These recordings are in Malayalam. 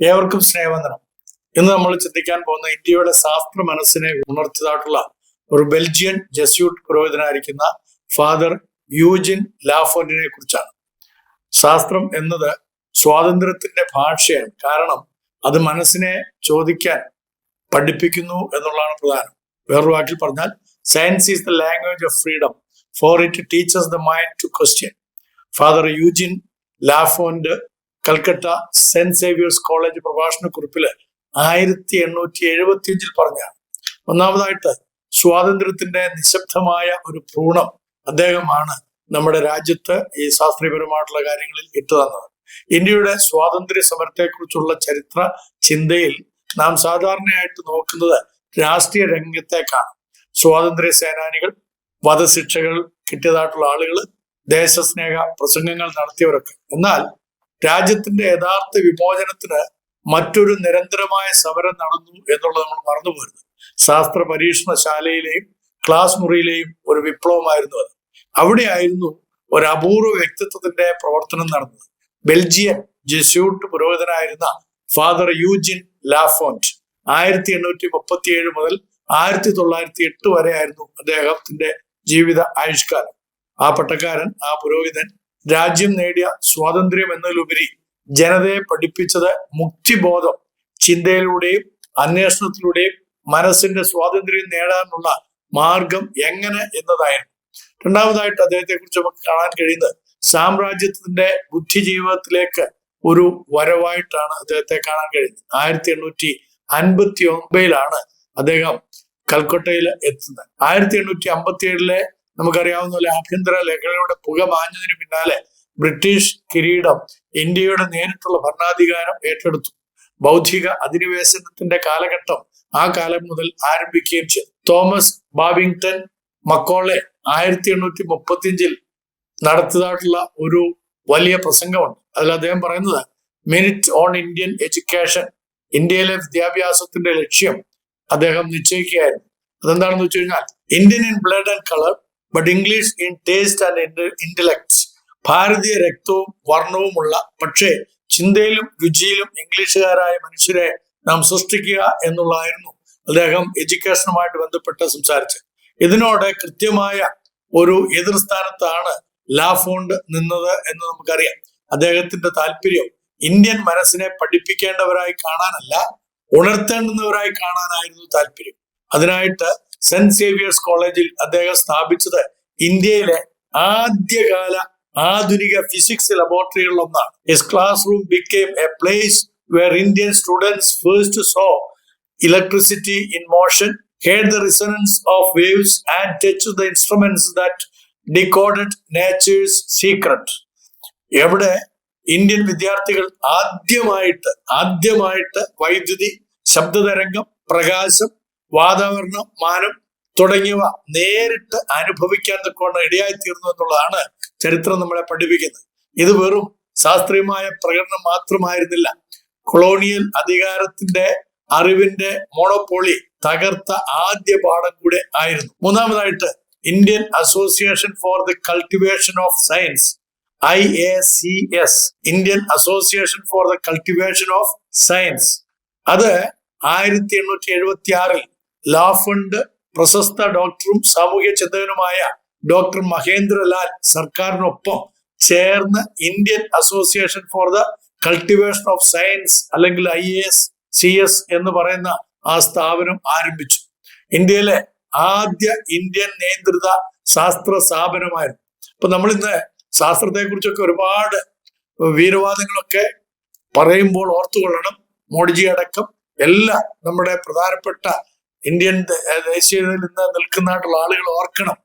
ഏവർക്കും സ്നേഹവന്ദനം. ഇന്ന് നമ്മൾ ചിന്തിക്കാൻ പോകുന്ന ഇന്ത്യയുടെ ശാസ്ത്ര മനസ്സിനെ ഉണർത്തിയതായിട്ടുള്ള ഒരു ബെൽജിയൻ ജസ്യൂട്ട് പുരോഹിതനായിരിക്കുന്ന ഫാദർ യൂജിൻ ലാഫോന്റിനെ കുറിച്ചാണ്. ശാസ്ത്രം എന്നത് സ്വാതന്ത്ര്യത്തിന്റെ ഭാഷയാണ്. കാരണം അത് മനസ്സിനെ ചോദിക്കാൻ പഠിപ്പിക്കുന്നു എന്നുള്ളതാണ് പ്രധാനം. വേറൊരു വാക്കിൽ പറഞ്ഞാൽ science is the language of freedom, for it teaches the mind to question. Father Eugene Lafont Calcutta Saint Xavier's college പ്രഭാഷണ കുറിപ്പില് 1875 പറഞ്ഞാണ്. ഒന്നാമതായിട്ട് സ്വാതന്ത്ര്യത്തിന്റെ നിശബ്ദമായ ഒരു ഭ്രൂണം അദ്ദേഹമാണ് നമ്മുടെ രാജ്യത്ത് ഈ ശാസ്ത്രീയപരമായിട്ടുള്ള കാര്യങ്ങളിൽ ഇട്ടുതന്നത്. ഇന്ത്യയുടെ സ്വാതന്ത്ര്യ സമരത്തെക്കുറിച്ചുള്ള ചരിത്ര ചിന്തയിൽ നാം സാധാരണയായിട്ട് നോക്കുന്നത് രാഷ്ട്രീയ രംഗത്തേക്കാണ്. സ്വാതന്ത്ര്യ സേനാനികൾ, വധശിക്ഷകൾ കിട്ടിയതായിട്ടുള്ള ആളുകൾ, ദേശസ്നേഹ പ്രസംഗങ്ങൾ നടത്തിയവരൊക്കെ. എന്നാൽ രാജ്യത്തിന്റെ യഥാർത്ഥ വിമോചനത്തിന് മറ്റൊരു നിരന്തരമായ സമരം നടന്നു എന്നുള്ളത് നമ്മൾ മറന്നുപോരുന്നു. ശാസ്ത്ര പരീക്ഷണശാലയിലെയും ക്ലാസ് മുറിയിലെയും ഒരു വിപ്ലവമായിരുന്നു അത്. അവിടെയായിരുന്നു ഒരു അപൂർവ വ്യക്തിത്വത്തിന്റെ പ്രവർത്തനം നടന്നത്. ബെൽജിയൻ ജസ്യൂട്ട് പുരോഹിതനായിരുന്ന ഫാദർ യൂജിൻ ലാഫോന്റ് 1837 മുതൽ 1908 വരെ ആയിരുന്നു അദ്ദേഹത്തിന്റെ ജീവിത ആയുഷ്കാലം. ആ പട്ടക്കാരൻ, ആ പുരോഹിതൻ രാജ്യം നേടിയ സ്വാതന്ത്ര്യം എന്നതിലുപരി ജനതയെ പഠിപ്പിച്ചത് മുക്തിബോധം, ചിന്തയിലൂടെയും അന്വേഷണത്തിലൂടെയും മനസ്സിന്റെ സ്വാതന്ത്ര്യം നേടാനുള്ള മാർഗം എങ്ങനെ എന്നതായിരുന്നു. രണ്ടാമതായിട്ട് അദ്ദേഹത്തെ കുറിച്ച് നമുക്ക് കാണാൻ കഴിയുന്നത് സാമ്രാജ്യത്തിന്റെ ബുദ്ധിജീവിതത്തിലേക്ക് ഒരു വരവായിട്ടാണ് അദ്ദേഹത്തെ കാണാൻ കഴിയുന്നത്. 1859 അദ്ദേഹം കൽക്കട്ടയിൽ എത്തുന്നത്. 1857 നമുക്കറിയാവുന്ന പോലെ ആഭ്യന്തര ലഹളയുടെ പുക മാഞ്ഞതിന് പിന്നാലെ ബ്രിട്ടീഷ് കിരീടം ഇന്ത്യയുടെ നേരിട്ടുള്ള ഭരണാധികാരം ഏറ്റെടുത്തു. ബൗദ്ധിക അധിനിവേശനത്തിന്റെ കാലഘട്ടം ആ കാലം മുതൽ ആരംഭിക്കുകയും ചെയ്തു. തോമസ് ബാബിങ്ടൺ മക്കോളെ 1835 നടത്തിയതായിട്ടുള്ള ഒരു വലിയ പ്രസംഗമുണ്ട്. അതിൽ അദ്ദേഹം പറയുന്നത് മിനിറ്റ് ഓൺ ഇന്ത്യൻ എഡ്യൂക്കേഷൻ, ഇന്ത്യയിലെ വിദ്യാഭ്യാസത്തിന്റെ ലക്ഷ്യം അദ്ദേഹം നിശ്ചയിക്കുകയായിരുന്നു. അതെന്താണെന്ന് വെച്ച് കഴിഞ്ഞാൽ Indian in blood and colour but English in taste and ഇന്റലക്ട്സ്. ഭാരതീയ രക്തവും വർണ്ണവുമുള്ള പക്ഷേ ചിന്തയിലും രുചിയിലും ഇംഗ്ലീഷുകാരായ മനുഷ്യരെ നാം സൃഷ്ടിക്കുക എന്നുള്ളതായിരുന്നു അദ്ദേഹം എഡ്യൂക്കേഷനുമായിട്ട് ബന്ധപ്പെട്ട് സംസാരിച്ചത്. ഇതിനോട് കൃത്യമായ ഒരു എതിർസ്ഥാനത്താണ് ലാഫോണ്ട് നിന്നത് എന്ന് നമുക്കറിയാം. അദ്ദേഹത്തിന്റെ താല്പര്യം ഇന്ത്യൻ മനസ്സിനെ പഠിപ്പിക്കേണ്ടവരായി കാണാനല്ല, ഉണർത്തേണ്ടുന്നവരായി കാണാനായിരുന്നു താല്പര്യം. അതിനായിട്ട് സെന്റ് സേവിയേഴ്സ് കോളേജിൽ അദ്ദേഹം സ്ഥാപിച്ചത് ഇന്ത്യയിലെ ആദ്യകാല ആധുനിക ഫിസിക്സ് ലബോറട്ടറികളിലൊന്നാണ്. His class room became a place where Indian students first saw electricity in motion, heard the resonance of waves and touched the instruments that decoded nature's secret. എവിടെ ഇന്ത്യൻ വിദ്യാർത്ഥികൾ ആദ്യമായിട്ട് വൈദ്യുതി, ശബ്ദതരംഗം, പ്രകാശം, വാതാവരണം, മാനം തുടങ്ങിയവ നേരിട്ട് അറിവിക്കാൻ ഇടയായിത്തീർന്നു എന്നുള്ളതാണ് ചരിത്രം നമ്മളെ പഠിപ്പിക്കുന്നത്. ഇത് വെറും ശാസ്ത്രീയമായ പ്രകടനം മാത്രമായിരുന്നില്ല, കൊളോണിയൽ അധികാരത്തിന്റെ അറിവിന്റെ മോണോപോളി തകർത്ത ആദ്യ പാഠം കൂടെ ആയിരുന്നു. മൂന്നാമതായിട്ട് Indian association for the cultivation of science, IACS, Indian association for the cultivation of science. അത് 1876 ലാഫണ്ട് പ്രശസ്ത ഡോക്ടറും സാമൂഹ്യ ചിന്തകനുമായ ഡോക്ടർ മഹേന്ദ്രലാൽ സർക്കാരിനൊപ്പം ചേർന്ന് Indian association for the cultivation of science അല്ലെങ്കിൽ IACS എന്ന് പറയുന്ന ആ സ്ഥാപനം ആരംഭിച്ചു. ഇന്ത്യയിലെ ആദ്യ ഇന്ത്യൻ നിയന്ത്രിത ശാസ്ത്ര സ്ഥാപനമായിരുന്നു. അപ്പൊ നമ്മൾ ഇന്ന് ശാസ്ത്രത്തെ കുറിച്ചൊക്കെ ഒരുപാട് വീരവാദങ്ങളൊക്കെ പറയുമ്പോൾ ഓർത്തുകൊള്ളണം. മോഡിജി അടക്കം എല്ലാ നമ്മുടെ പ്രധാനപ്പെട്ട ഇന്ത്യൻ ദേശീയതയിൽ നിന്ന് നിൽക്കുന്നതായിട്ടുള്ള ആളുകൾ ഓർക്കണം,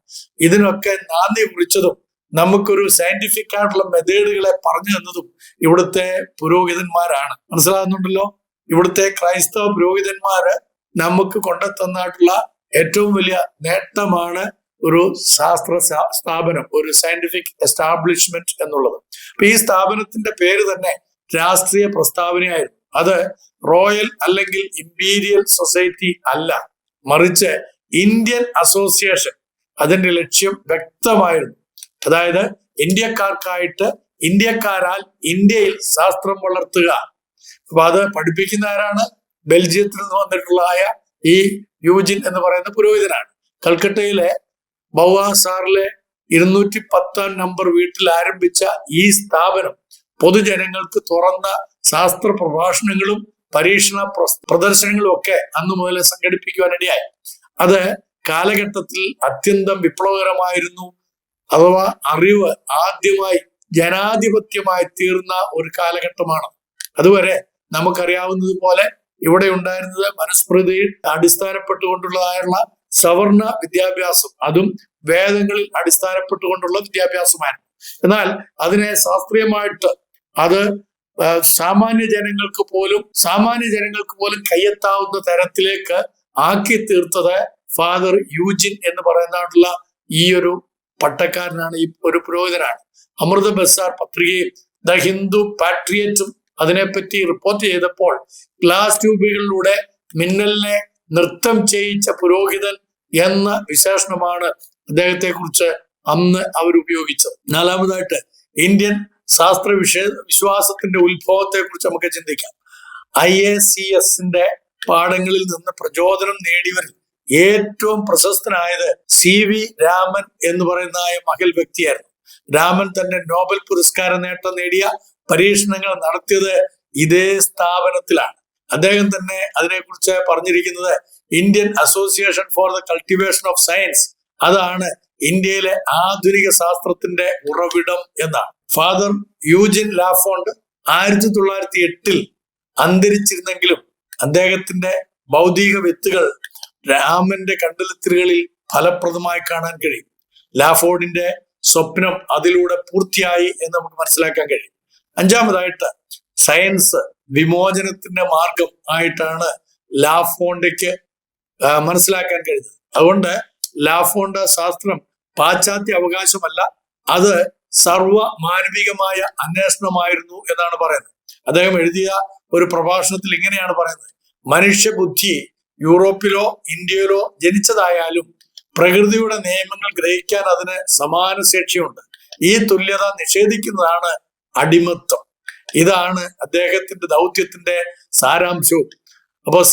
ഇതിനൊക്കെ നാന്ദി കുറിച്ചതും നമുക്കൊരു സയന്റിഫിക് ആയിട്ടുള്ള മെത്തേഡുകളെ പറഞ്ഞു തന്നതും ഇവിടുത്തെ പുരോഹിതന്മാരാണ്. മനസ്സിലാകുന്നുണ്ടല്ലോ? ഇവിടുത്തെ ക്രൈസ്തവ പുരോഹിതന്മാര് നമുക്ക് കൊണ്ടെത്തന്നായിട്ടുള്ള ഏറ്റവും വലിയ നേട്ടമാണ് ഒരു ശാസ്ത്ര സ്ഥാപനം, ഒരു സയന്റിഫിക് എസ്റ്റാബ്ലിഷ്മെന്റ് എന്നുള്ളത്. അപ്പൊ ഈ സ്ഥാപനത്തിന്റെ പേര് തന്നെ രാഷ്ട്രീയ പ്രസ്താവനയായിരുന്നു. അത് റോയൽ അല്ലെങ്കിൽ ഇമ്പീരിയൽ സൊസൈറ്റി അല്ല, മറിച്ച് ഇന്ത്യൻ അസോസിയേഷൻ. അതിന്റെ ലക്ഷ്യം വ്യക്തമായിരുന്നു. അതായത് ഇന്ത്യക്കാർക്കായിട്ട് ഇന്ത്യക്കാരാൽ ഇന്ത്യയിൽ ശാസ്ത്രം വളർത്തുക, അപ്പൊ അത് പഠിപ്പിക്കുന്ന ആരാണ്? ബെൽജിയത്തിൽ നിന്ന് വന്നിട്ടുള്ള ഈ യൂജിൻ എന്ന് പറയുന്ന പുരോഹിതനാണ്. കൽക്കട്ടയിലെ ബൗവാസാറിലെ 210 നമ്പർ വീട്ടിൽ ആരംഭിച്ച ഈ സ്ഥാപനം പൊതുജനങ്ങൾക്ക് തുറന്ന ശാസ്ത്ര പ്രഭാഷണങ്ങളും പരീക്ഷണ പ്രദർശനങ്ങളും ഒക്കെ അന്നു മുതൽ സംഘടിപ്പിക്കുവാനിടയായി. അത് കാലഘട്ടത്തിൽ അത്യന്തം വിപ്ലവകരമായിരുന്നു. അഥവാ അറിവ് ആദ്യമായി ജനാധിപത്യമായി തീർന്ന ഒരു കാലഘട്ടമാണ്. അതുവരെ നമുക്കറിയാവുന്നതുപോലെ ഇവിടെ ഉണ്ടായിരുന്നത് മനുസ്മൃതിയിൽ അടിസ്ഥാനപ്പെട്ടുകൊണ്ടുള്ളതായുള്ള സവർണ വിദ്യാഭ്യാസം, അതും വേദങ്ങളിൽ അടിസ്ഥാനപ്പെട്ടുകൊണ്ടുള്ള വിദ്യാഭ്യാസമായിരുന്നു. എന്നാൽ അതിനെ ശാസ്ത്രീയമായിട്ട് അത് സാമാന്യ ജനങ്ങൾക്ക് പോലും കയ്യെത്താവുന്ന തരത്തിലേക്ക് ആക്കി തീർത്തത് ഫാദർ യൂജിൻ എന്ന് പറയുന്നതായിട്ടുള്ള ഈ ഒരു പട്ടക്കാരനാണ്, ഈ ഒരു പുരോഹിതനാണ്. അമൃത ബസാർ പത്രികയും ദ ഹിന്ദു പാട്രിയറ്റും അതിനെപ്പറ്റി റിപ്പോർട്ട് ചെയ്തപ്പോൾ ഗ്ലാസ് ട്യൂബുകളിലൂടെ മിന്നലിനെ നൃത്തം ചെയ്യിച്ച പുരോഹിതൻ എന്ന വിശേഷണമാണ് അദ്ദേഹത്തെ കുറിച്ച് അന്ന് അവർ ഉപയോഗിച്ചത്. നാലാമതായിട്ട് ഇന്ത്യൻ ശാസ്ത്ര വിശ്വാസത്തിന്റെ ഉത്ഭവത്തെ കുറിച്ച് നമുക്ക് ചിന്തിക്കാം. IACS പാഠങ്ങളിൽ നിന്ന് പ്രചോദനം നേടിയവരിൽ ഏറ്റവും പ്രശസ്തനായത് CV രാമൻ എന്ന് പറയുന്ന മഹൽ വ്യക്തിയായിരുന്നു. രാമൻ തന്നെ നോബൽ പുരസ്കാരം നേടിയ പരീക്ഷണങ്ങൾ നടത്തിയത് ഇതേ സ്ഥാപനത്തിലാണ്. അദ്ദേഹം തന്നെ അതിനെക്കുറിച്ച് പറഞ്ഞിരിക്കുന്നത് Indian association for the cultivation of science, അതാണ് ഇന്ത്യയിലെ ആധുനിക ശാസ്ത്രത്തിന്റെ ഉറവിടം എന്നാണ്. ഫാദർ യൂജിൻ ലാഫോണ്ട് 1908 അന്തരിച്ചിരുന്നെങ്കിലും അദ്ദേഹത്തിന്റെ ഭൗതിക വിത്തുകൾ രാമന്റെ കണ്ടെത്തലുകളിൽ ഫലപ്രദമായി കാണാൻ കഴിയും. ലാഫോർഡിന്റെ സ്വപ്നം അതിലൂടെ പൂർത്തിയായി എന്ന് നമുക്ക് മനസ്സിലാക്കാൻ കഴിയും. അഞ്ചാമതായിട്ട് സയൻസ് വിമോചനത്തിന്റെ മാർഗം ആയിട്ടാണ് ലാഫോണ്ടയ്ക്ക് മനസ്സിലാക്കാൻ കഴിഞ്ഞത്. അതുകൊണ്ട് ലാഫോണ്ട ശാസ്ത്രം പാശ്ചാത്യ അവകാശമല്ല, അത് സർവ മാനവികമായ അന്വേഷണമായിരുന്നു എന്നാണ് പറയുന്നത്. അദ്ദേഹം എഴുതിയ ഒരു പ്രഭാഷണത്തിൽ ഇങ്ങനെയാണ് പറയുന്നത്: മനുഷ്യബുദ്ധി യൂറോപ്പിലോ ഇന്ത്യയിലോ ജനിച്ചതായാലും പ്രകൃതിയുടെ നിയമങ്ങൾ ഗ്രഹിക്കാൻ അതിന് സമാന ശേഷിയുണ്ട്. ഈ തുല്യത നിഷേധിക്കുന്നതാണ് അടിമത്വം. ഇതാണ് അദ്ദേഹത്തിന്റെ ദൗത്യത്തിന്റെ സാരാംശവും. അപ്പോൾ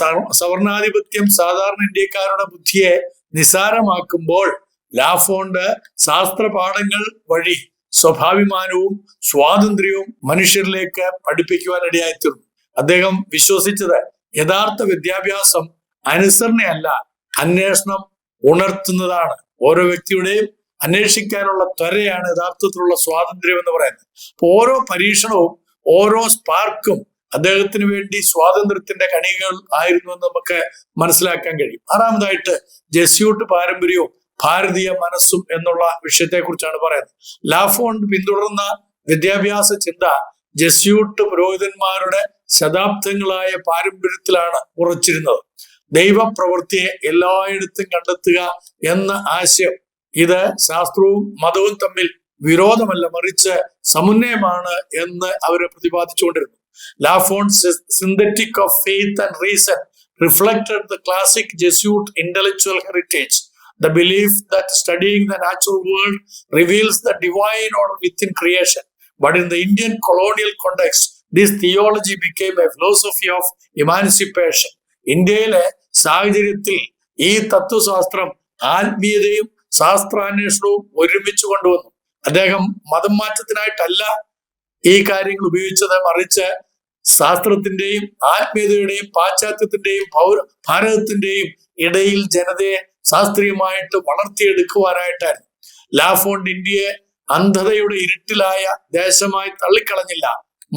സവർണാധിപത്യം സാധാരണ ഇന്ത്യക്കാരുടെ ബുദ്ധിയെ നിസാരമാക്കുമ്പോൾ ലാഫോണ്ട് ശാസ്ത്ര പാഠങ്ങൾ വഴി സ്വാഭിമാനവും സ്വാതന്ത്ര്യവും മനുഷ്യരിലേക്ക് പഠിപ്പിക്കുവാനിടയായിത്തീർന്നു. അദ്ദേഹം വിശ്വസിച്ചത് യഥാർത്ഥ വിദ്യാഭ്യാസം അനുസരണയല്ല, അന്വേഷണം ഉണർത്തുന്നതാണ്. ഓരോ വ്യക്തിയുടെയും അന്വേഷിക്കാനുള്ള ത്വരയാണ് യഥാർത്ഥത്തിലുള്ള സ്വാതന്ത്ര്യം എന്ന് പറയുന്നത്. അപ്പൊ ഓരോ പരീക്ഷണവും ഓരോ സ്പാർക്കും അദ്ദേഹത്തിന് വേണ്ടി സ്വാതന്ത്ര്യത്തിന്റെ കണികകൾ ആയിരുന്നു എന്ന് നമുക്ക് മനസ്സിലാക്കാൻ കഴിയും. ആറാമതായിട്ട് ജെസ്യൂട്ട് പാരമ്പര്യവും ഭാരതീയ മനസ്സും എന്നുള്ള വിഷയത്തെ കുറിച്ചാണ് പറയുന്നത്. ലാഫോണ്ട് പിന്തുടർന്ന വിദ്യാഭ്യാസ ചിന്ത ജെസ്യൂട്ട് പുരോഹിതന്മാരുടെ ശതാബ്ദങ്ങളായ പാരമ്പര്യത്തിലാണ് ഉറച്ചിരുന്നത്. ദൈവപ്രവൃത്തിയെ എല്ലായിടത്തും കണ്ടെത്തുക എന്ന ആശയം, ഇത് ശാസ്ത്രവും മതവും തമ്മിൽ വിരോധമല്ല, മറിച്ച് സമുന്നയമാണ് എന്ന് അവര് പ്രതിപാദിച്ചുകൊണ്ടിരുന്നു. Lafont synthetic of faith and reason reflected the classic Jesuit intellectual heritage, the belief that studying the natural world reveals the divine order within creation. But in the Indian colonial context, this theology became a philosophy of emancipation. ഇന്ത്യയിലെ സാഹചര്യത്തിൽ ഈ തത്വശാസ്ത്രം ആത്മീയതയും ശാസ്ത്രാന്വേഷണവും ഒരുമിച്ച് കൊണ്ടുവന്നു. അദ്ദേഹം മതം മാറ്റത്തിനായിട്ടല്ല ഈ കാര്യങ്ങൾ ഉപയോഗിച്ചത്, മറിച്ച് ശാസ്ത്രത്തിന്റെയും ആത്മീയതയുടെയും പാശ്ചാത്യത്തിന്റെയും ഭാരതത്തിന്റെയും ഇടയിൽ ജനതയെ ശാസ്ത്രീയമായിട്ട് വളർത്തിയെടുക്കുവാനായിട്ടായിരുന്നു. ലാഫോണ്ട് ഇന്ത്യയെ അന്ധതയുടെ ഇരുട്ടിലായ ദേശമായി തള്ളിക്കളഞ്ഞില്ല,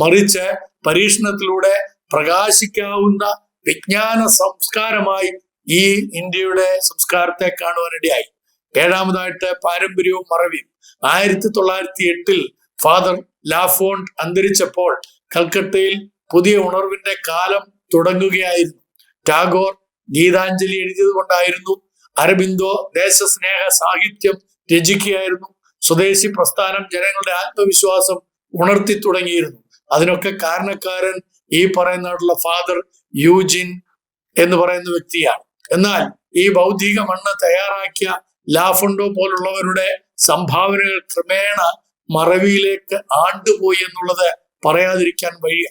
മറിച്ച് പരീക്ഷണത്തിലൂടെ പ്രകാശിക്കാവുന്ന വിജ്ഞാന സംസ്കാരമായി ഈ ഇന്ത്യയുടെ സംസ്കാരത്തെ കാണുവാനിടയായി. ഏഴാമതായിട്ട് പാരമ്പര്യവും മറവിയും. 1908 ഫാദർ ലാഫോണ്ട് അന്തരിച്ചപ്പോൾ കൽക്കട്ടയിൽ പുതിയ ഉണർവിന്റെ കാലം തുടങ്ങുകയായിരുന്നു. ടാഗോർ ഗീതാഞ്ജലി എഴുതിയത് കൊണ്ടായിരുന്നു. അരബിന്ദോ ദേശസ്നേഹ സാഹിത്യം രചിക്കുകയായിരുന്നു. സ്വദേശി പ്രസ്ഥാനം ജനങ്ങളുടെ ആത്മവിശ്വാസം ഉണർത്തി തുടങ്ങിയിരുന്നു. അതിനൊക്കെ കാരണക്കാരൻ ഈ പറയുന്നതായിട്ടുള്ള ഫാദർ യൂജിൻ എന്ന് പറയുന്ന വ്യക്തിയാണ്. എന്നാൽ ഈ ബൗദ്ധിക മണ്ണ് തയ്യാറാക്കിയ ലാഫോണ്ടോ പോലുള്ളവരുടെ സംഭാവനകൾ ക്രമേണ മറവിയിലേക്ക് ആണ്ടുപോയി എന്നുള്ളത് പറയാതിരിക്കാൻ വയ്യ.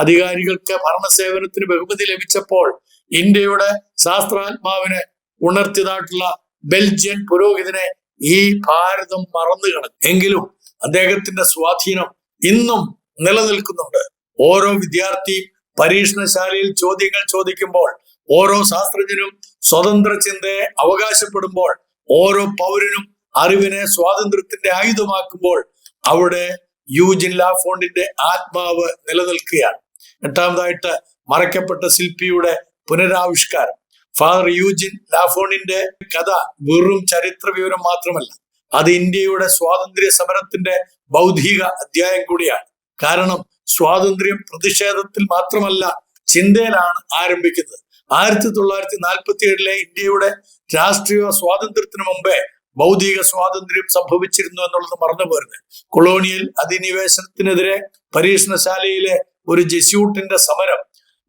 അധികാരികൾക്ക് ഭരണസേവനത്തിന് ബഹുമതി ലഭിച്ചപ്പോൾ ഇന്ത്യയുടെ ശാസ്ത്രാത്മാവിനെ ഉണർത്തിയതായിട്ടുള്ള ബെൽജിയൻ പുരോഹിതനെ ഈ ഭാരതം മറന്നു കിടക്കും. എങ്കിലും അദ്ദേഹത്തിന്റെ സ്വാധീനം ഇന്നും നിലനിൽക്കുന്നുണ്ട്. ഓരോ വിദ്യാർത്ഥിയും പരീക്ഷണശാലയിൽ ചോദ്യങ്ങൾ ചോദിക്കുമ്പോൾ, ഓരോ ശാസ്ത്രജ്ഞനും സ്വതന്ത്ര ചിന്തയെ അവകാശപ്പെടുമ്പോൾ, ഓരോ പൗരനും അറിവിനെ സ്വാതന്ത്ര്യത്തിന്റെ ആയുധമാക്കുമ്പോൾ അവിടെ യൂജിൻ ലാഫോണ്ടിന്റെ ആത്മാവ് നിലനിൽക്കുകയാണ്. എട്ടാമതായിട്ട് മറയ്ക്കപ്പെട്ട ശില്പിയുടെ പുനരാവിഷ്കാരം. ഫാദർ യൂജിൻ ലാഫോണ്ടിന്റെ കഥ വെറും ചരിത്ര വിവരം മാത്രമല്ല, അത് ഇന്ത്യയുടെ സ്വാതന്ത്ര്യ സമരത്തിന്റെ ബൗദ്ധിക അധ്യായം കൂടിയാണ്. കാരണം സ്വാതന്ത്ര്യം പ്രതിഷേധത്തിൽ മാത്രമല്ല, ചിന്തയിലാണ് ആരംഭിക്കുന്നത്. 1947 ഇന്ത്യയുടെ രാഷ്ട്രീയ സ്വാതന്ത്ര്യത്തിന് മുമ്പേ ബൗദ്ധിക സ്വാതന്ത്ര്യം സംഭവിച്ചിരുന്നു എന്നുള്ളത് മറന്നു പോരുന്നത്. കൊളോണിയൽ അധിനിവേശനത്തിനെതിരെ പരീക്ഷണശാലയിലെ ഒരു ജെസ്യൂട്ടിന്റെ സമരം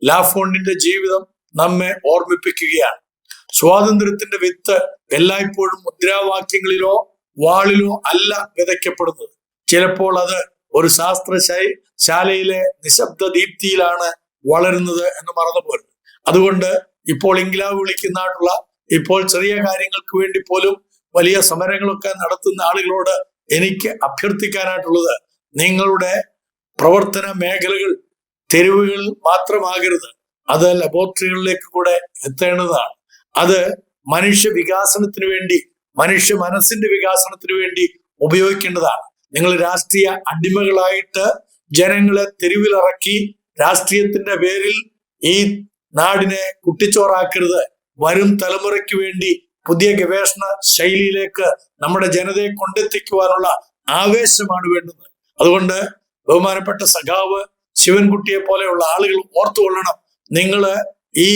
ലാഫോണ്ടിന്റെ ജീവിതം നമ്മെ ഓർമ്മിപ്പിക്കുകയാണ്. സ്വാതന്ത്ര്യത്തിന്റെ വിത്ത് എല്ലായ്പ്പോഴും മുദ്രാവാക്യങ്ങളിലോ വാളിലോ അല്ല വിതയ്ക്കപ്പെടുന്നത്. ചിലപ്പോൾ അത് ഒരു ശാസ്ത്രശാലയിലെ നിശബ്ദ ദീപ്തിയിലാണ് വളരുന്നത് എന്ന് മറന്നു പോരുന്നത്. അതുകൊണ്ട് ഇപ്പോൾ ഇൻക്ലാബ് വിളിക്കുന്നതായിട്ടുള്ള, ഇപ്പോൾ ചെറിയ കാര്യങ്ങൾക്ക് വേണ്ടി പോലും വലിയ സമരങ്ങളൊക്കെ നടത്തുന്ന ആളുകളോട് എനിക്ക് അഭ്യർത്ഥിക്കാനായിട്ടുള്ളത്, നിങ്ങളുടെ പ്രവർത്തന മേഖലകൾ തെരുവുകളിൽ മാത്രമാകരുത്, അത് ലബോറട്ടറികളിലേക്ക് കൂടെ എത്തേണ്ടതാണ്. അത് മനുഷ്യ വികാസനത്തിന് വേണ്ടി, മനുഷ്യ മനസ്സിന്റെ വികാസനത്തിന് വേണ്ടി ഉപയോഗിക്കേണ്ടതാണ്. നിങ്ങൾ രാഷ്ട്രീയ അടിമകളായിട്ട് ജനങ്ങളെ തെരുവിലിറക്കി രാഷ്ട്രീയത്തിന്റെ പേരിൽ ഈ നാടിനെ കുട്ടിച്ചോറാക്കരുത്. വരും തലമുറയ്ക്ക് വേണ്ടി പുതിയ ഗവേഷണ ശൈലിയിലേക്ക് നമ്മുടെ ജനതയെ കൊണ്ടെത്തിക്കുവാനുള്ള ആവേശമാണ് വേണ്ടുന്നത്. അതുകൊണ്ട് ബഹുമാനപ്പെട്ട സഖാവ് ശിവൻകുട്ടിയെ പോലെയുള്ള ആളുകൾ ഓർത്തുകൊള്ളണം, നിങ്ങള് ഈ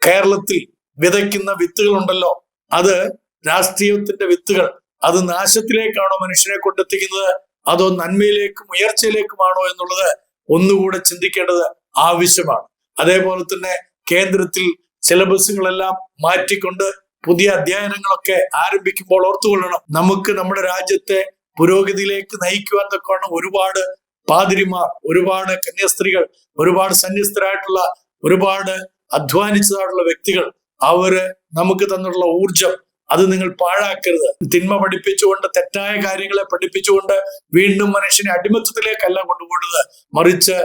കേരളത്തിൽ വിതയ്ക്കുന്ന വിത്തുകളുണ്ടല്ലോ, അത് രാഷ്ട്രീയത്തിന്റെ വിത്തുകൾ, അത് നാശത്തിലേക്കാണോ മനുഷ്യനെ കൊണ്ടെത്തിക്കുന്നത്, അതോ നന്മയിലേക്കും ഉയർച്ചയിലേക്കുമാണോ എന്നുള്ളത് ഒന്നുകൂടെ ചിന്തിക്കേണ്ടത് ആവശ്യമാണ്. അതേപോലെ തന്നെ കേന്ദ്രത്തിൽ സിലബസുകളെല്ലാം മാറ്റിക്കൊണ്ട് പുതിയ അധ്യയനങ്ങളൊക്കെ ആരംഭിക്കുമ്പോൾ ഓർത്തുകൊള്ളണം, നമുക്ക് നമ്മുടെ രാജ്യത്തെ പുരോഗതിയിലേക്ക് നയിക്കുവാൻ തക്കവണ്ണം ഒരുപാട് പാതിരിമാർ, ഒരുപാട് കന്യാസ്ത്രീകൾ, ഒരുപാട് സന്യസ്തരായിട്ടുള്ള, ഒരുപാട് അധ്വാനിച്ചതായിട്ടുള്ള വ്യക്തികൾ, അവര് നമുക്ക് തന്നിട്ടുള്ള ഊർജം അത് നിങ്ങൾ പാഴാക്കരുത്. തിന്മ പഠിപ്പിച്ചുകൊണ്ട്, തെറ്റായ കാര്യങ്ങളെ പഠിപ്പിച്ചുകൊണ്ട് വീണ്ടും മനുഷ്യനെ അടിമത്തത്തിലേക്കല്ല കൊണ്ടുപോകുന്നത്, മറിച്ച്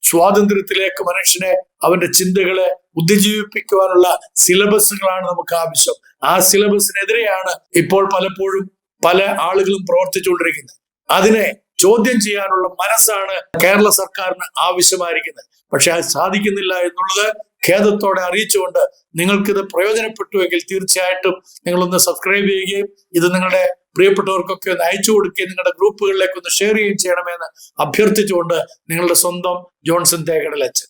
സ്വാതന്ത്ര്യത്തിലേക്ക് മനുഷ്യനെ, അവന്റെ ചിന്തകളെ ഉദ്ദീപിപ്പിക്കുവാനുള്ള സിലബസുകളാണ് നമുക്ക് ആവശ്യം. ആ സിലബസിനെതിരെയാണ് ഇപ്പോൾ പലപ്പോഴും പല ആളുകളും പ്രവർത്തിച്ചുകൊണ്ടിരിക്കുന്നത്. അതിനെ ചോദ്യം ചെയ്യാനുള്ള മനസ്സാണ് കേരള സർക്കാരിന് ആവശ്യമായിരിക്കുന്നത്. പക്ഷെ അത് സാധിക്കുന്നില്ല എന്നുള്ളത് ഖേദത്തോടെ അറിയിച്ചുകൊണ്ട്, നിങ്ങൾക്കിത് പ്രയോജനപ്പെട്ടുവെങ്കിൽ തീർച്ചയായിട്ടും നിങ്ങളൊന്ന് സബ്സ്ക്രൈബ് ചെയ്യുകയും ഇത് നിങ്ങളുടെ പ്രിയപ്പെട്ടവർക്കൊക്കെ ഒന്ന് അയച്ചു കൊടുക്കുകയും നിങ്ങളുടെ ഗ്രൂപ്പുകളിലേക്ക് ഒന്ന് ഷെയർ ചെയ്യുകയും ചെയ്യണമെന്ന് അഭ്യർത്ഥിച്ചുകൊണ്ട്, നിങ്ങളുടെ സ്വന്തം ജോൺസൺ തേക്കടലച്ചൻ.